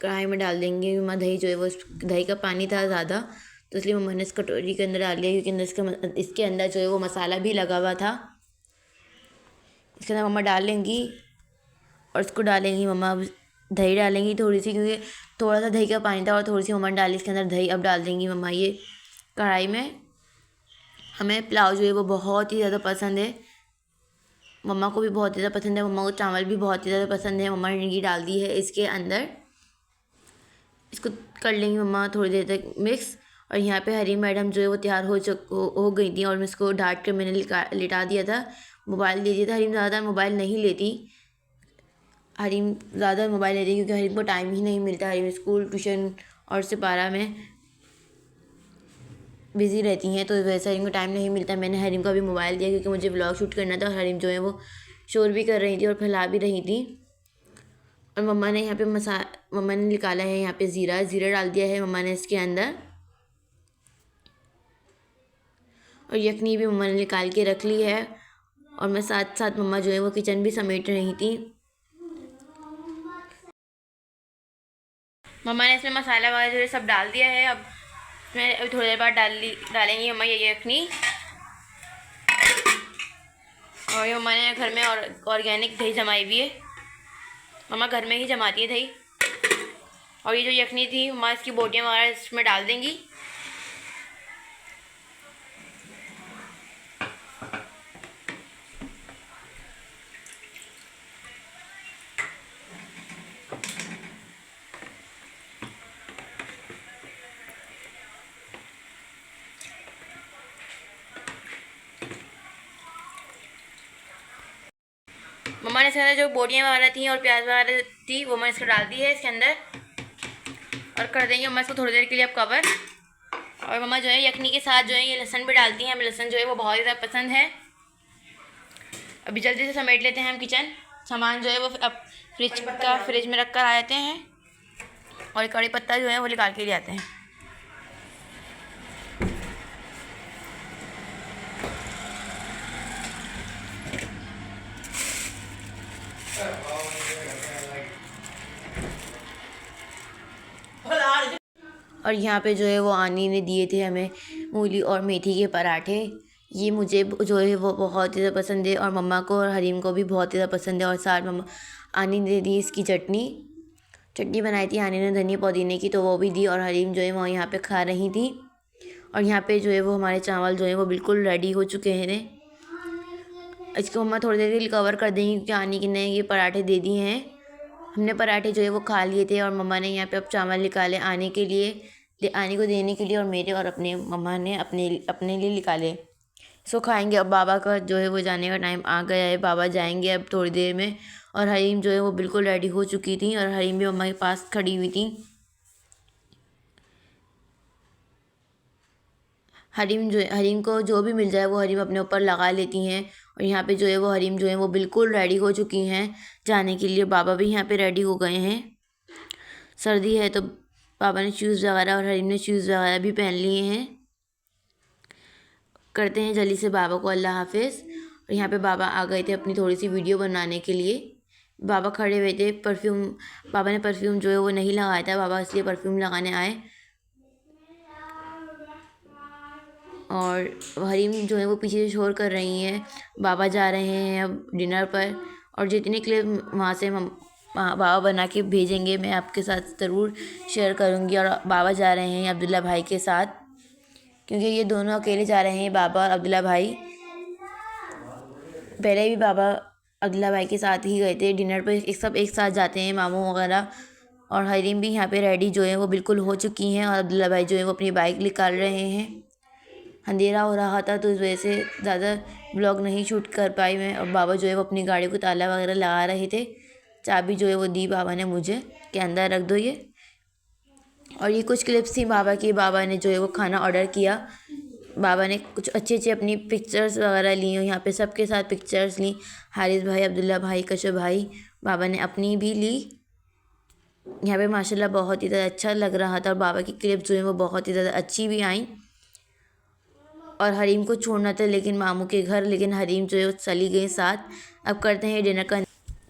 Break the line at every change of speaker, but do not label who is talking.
कढ़ाई में डाल देंगे। मम्मा दही जो है वो दही का पानी था ज़्यादा, तो इसलिए मम्मा ने इस कटोरी के अंदर डाल दिया, क्योंकि अंदर इसके अंदर जो है वो मसाला भी लगा हुआ था। इसके अंदर मम्मा डाल लेंगी और इसको डालेंगी मम्मा। अब दही डालेंगी थोड़ी सी, क्योंकि थोड़ा सा दही का पानी था और थोड़ी सी मम्मा ने डाली इसके अंदर दही। अब डाल देंगी मम्मा ये कढ़ाई में। हमें पुलाव जो है वो बहुत ही ज़्यादा पसंद है, मम्मा को भी बहुत ज़्यादा पसंद है, मम्मा को चावल भी बहुत ही ज़्यादा पसंद है। मम्मा ने ये डाल दी है इसके अंदर। इसको कर लेंगी मम्मा थोड़ी देर तक मिक्स। और यहाँ पे हरी मैडम जो है वो तैयार हो गई थी, और मैं इसको डांट के मैंने लिटा दिया था, मोबाइल दे दिया था। हरीम ज़्यादा मोबाइल नहीं लेती, हरीम ज़्यादा मोबाइल लेती क्योंकि हरीम को टाइम ही नहीं मिलता। हरीम स्कूल, ट्यूशन और सिपारा में बिज़ी रहती हैं, तो वैसे हरीम को टाइम नहीं मिलता। मैंने हरीम को भी मोबाइल दिया क्योंकि मुझे व्लॉग शूट करना था, और हरीम जो है वो शोर भी कर रही थी और फैला भी रही थी। और मम्मा ने यहाँ पे मम्मा ने निकाला है यहाँ पे ज़ीरा डाल दिया है मम्मा ने इसके अंदर। और यखनी भी मम्मा ने निकाल के रख ली है, और मैं साथ साथ मम्मा जो है वो किचन भी समेट रही थी। मम्मा ने इसमें मसाला वगैरह जो है सब डाल दिया है। अब इसमें अभी थोड़ी देर बाद डालेंगी मम्मा ये यखनी। और ये मम्मा ने घर में ऑर्गेनिक दही जमाई हुई है, मम्मा घर में ही जमाती है दही। और ये जो यखनी थी मम्मा इसकी बोटियाँ वगैरह इसमें डाल देंगी। मम्मा ने इसके अंदर जो बोटियाँ वगैरह थी और प्याज वगैरह थी वो मैंने इसको डाल दी है इसके अंदर, और कर देंगे मम्मा इसको थोड़ी देर के लिए अब कवर। और मम्मा जो है यखनी के साथ जो है ये लहसुन भी डालती हैं, हमें लहसुन जो है वो बहुत ज़्यादा पसंद है। अभी जल्दी से समेट लेते हैं हम किचन। सामान जो है वो अब फ्रिज में रख कर आ जाते हैं, और कड़ी पत्ता जो है वो निकाल के ले आते हैं। और यहाँ पे जो है वो आनी ने दिए थे हमें मूली और मेथी के पराठे। ये मुझे जो है वो बहुत ही ज़्यादा पसंद है, और मम्मा को और हरीम को भी बहुत ही ज़्यादा पसंद है। और साथ मम्मा आनी ने दी इसकी चटनी बनाई थी आनी ने धनिया पुदीने की, तो वो भी दी। और हरीम जो है वो यहाँ पे खा रही थी। और यहाँ पे जो है वो हमारे चावल जो है वो बिल्कुल रेडी हो चुके हैं। इसको मम्मा थोड़ी देर के लिए कवर कर देंगी, क्योंकि आनी की ने ये पराठे दे दिए हैं। हमने पराठे जो है वो खा लिए थे, और मम्मा ने यहाँ पे अब चावल निकाले आने के लिए, आने को देने के लिए, और मेरे और अपने मम्मा ने अपने लिए निकाले। इसको खाएंगे। अब बाबा का जो है वो जाने का टाइम आ गया है, बाबा जाएंगे अब थोड़ी देर में। और हरीम जो है वो बिल्कुल रेडी हो चुकी थी, और हरीम भी मम्मा के पास खड़ी हुई थी। हरीम को जो भी मिल जाए वो हरीम अपने ऊपर लगा लेती हैं। और यहाँ पे जो है वो हरीम जो है वो बिल्कुल रेडी हो चुकी हैं जाने के लिए। बाबा भी यहाँ पे रेडी हो गए हैं। सर्दी है तो पापा ने शूज़ वगैरह और हरीम ने शूज़ वगैरह भी पहन लिए हैं। करते हैं जल्दी से बाबा को अल्लाह हाफिज़। और यहाँ पे बाबा आ गए थे अपनी थोड़ी सी वीडियो बनाने के लिए। बाबा खड़े हुए थे, बाबा ने परफ्यूम जो है वो नहीं लगाया था, बाबा इसलिए परफ्यूम लगाने आए। और हरीम जो है वो पीछे से शोर कर रही हैं। बाबा जा रहे हैं अब डिनर पर, और जितने क्लिप वहाँ से बाबा बना के भेजेंगे मैं आपके साथ ज़रूर शेयर करूँगी। और बाबा जा रहे हैं अब्दुल्ला भाई के साथ, क्योंकि ये दोनों अकेले जा रहे हैं, बाबा और अब्दुल्ला भाई। पहले भी बाबा अब्दुल्ला भाई के साथ ही गए थे डिनर पर, सब एक साथ जाते हैं मामू वगैरह। और हरीम भी यहाँ पे रेडी जो है वो बिल्कुल हो चुकी हैं, और अब्दुल्ला भाई जो है वो अपनी बाइक निकाल रहे हैं। अंधेरा हो रहा था तो इस वजह से ज़्यादा ब्लॉग नहीं शूट कर पाई मैं। और बाबा जो है वो अपनी गाड़ी को ताला वगैरह लगा रहे थे। चाबी जो है वो दी बाबा ने मुझे कि अंदर रख दो ये। और ये कुछ क्लिप्स थी बाबा की। बाबा ने जो है वो खाना ऑर्डर किया, बाबा ने कुछ अच्छी अपनी पिक्चर्स वगैरह ली, यहाँ पे सबके साथ पिक्चर्स ली, हारिस भाई, अब्दुल्ला भाई, कशफ भाई, बाबा ने अपनी भी ली। यहाँ पे माशाल्लाह बहुत ही ज़्यादा अच्छा लग रहा था, और बाबा की क्लिप्स जो है वो बहुत ही ज़्यादा अच्छी भी आई। और हरीम को छोड़ना था लेकिन मामू के घर, लेकिन हरीम जो है वो चली गई साथ। अब करते हैं डिनर का।